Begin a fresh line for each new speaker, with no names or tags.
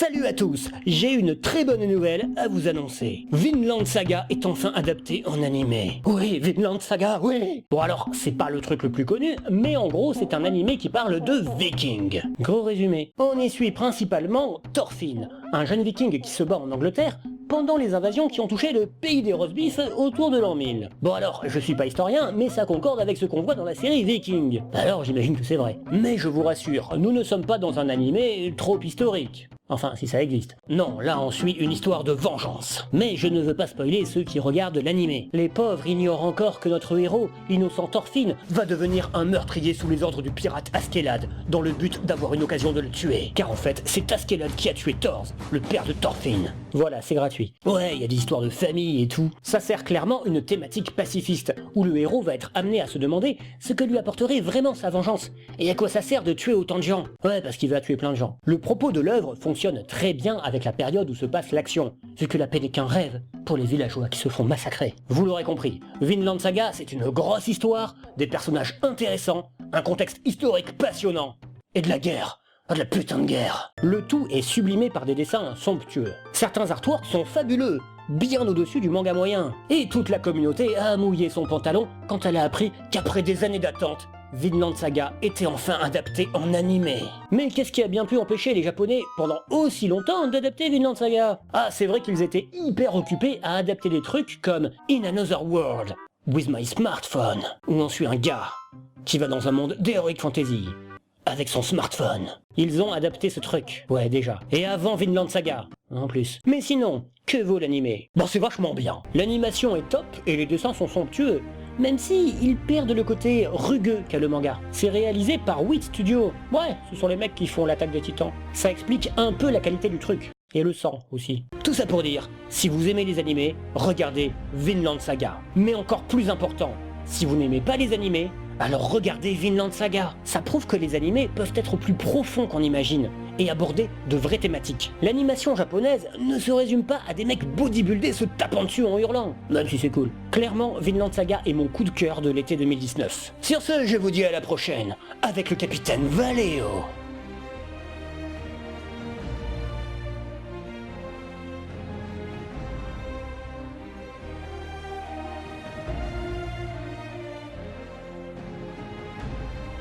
Salut à tous, j'ai une très bonne nouvelle à vous annoncer. Vinland Saga est enfin adapté en animé. Oui, Vinland Saga, oui. Bon alors, c'est pas le truc le plus connu, mais en gros c'est un animé qui parle de vikings. Gros résumé, on y suit principalement Thorfinn, un jeune viking qui se bat en Angleterre pendant les invasions qui ont touché le pays des roast beef autour de l'an 1000. Bon alors, je suis pas historien, mais ça concorde avec ce qu'on voit dans la série Viking. Alors j'imagine que c'est vrai. Mais je vous rassure, nous ne sommes pas dans un animé trop historique. Enfin, si ça existe. Non, là on suit une histoire de vengeance. Mais je ne veux pas spoiler ceux qui regardent l'animé. Les pauvres ignorent encore que notre héros, l'innocent Thorfinn, va devenir un meurtrier sous les ordres du pirate Askeladd, dans le but d'avoir une occasion de le tuer. Car en fait, c'est Askeladd qui a tué Thor, le père de Thorfinn. Voilà, c'est gratuit. Ouais, il y a des histoires de famille et tout. Ça sert clairement une thématique pacifiste, où le héros va être amené à se demander ce que lui apporterait vraiment sa vengeance. Et à quoi ça sert de tuer autant de gens? Ouais, parce qu'il va tuer plein de gens. Le propos de l'œuvre fonctionne très bien avec la période où se passe l'action, vu que la paix n'est qu'un rêve pour les villageois qui se font massacrer. Vous l'aurez compris, Vinland Saga c'est une grosse histoire, des personnages intéressants, un contexte historique passionnant, et de la guerre. Ah, de la putain de guerre. Le tout est sublimé par des dessins somptueux. Certains artworks sont fabuleux, bien au-dessus du manga moyen. Et toute la communauté a mouillé son pantalon quand elle a appris qu'après des années d'attente, Vinland Saga était enfin adapté en animé. Mais qu'est-ce qui a bien pu empêcher les Japonais pendant aussi longtemps d'adapter Vinland Saga? Ah, c'est vrai qu'ils étaient hyper occupés à adapter des trucs comme In Another World, With My Smartphone, où on suit un gars qui va dans un monde d'heroic fantasy avec son smartphone. Ils ont adapté ce truc, ouais déjà. Et avant Vinland Saga, en plus. Mais sinon, que vaut l'animé? Bon, c'est vachement bien. L'animation est top et les dessins sont somptueux, même si ils perdent le côté rugueux qu'a le manga. C'est réalisé par Wit Studio. Ouais, ce sont les mecs qui font l'attaque des titans. Ça explique un peu la qualité du truc. Et le sang aussi. Tout ça pour dire, si vous aimez les animés, regardez Vinland Saga. Mais encore plus important, si vous n'aimez pas les animés, alors regardez Vinland Saga. Ça prouve que les animés peuvent être plus profonds qu'on imagine et aborder de vraies thématiques. L'animation japonaise ne se résume pas à des mecs bodybuildés se tapant dessus en hurlant, même si c'est cool. Clairement, Vinland Saga est mon coup de cœur de l'été 2019. Sur ce, je vous dis à la prochaine, avec le capitaine Valeo.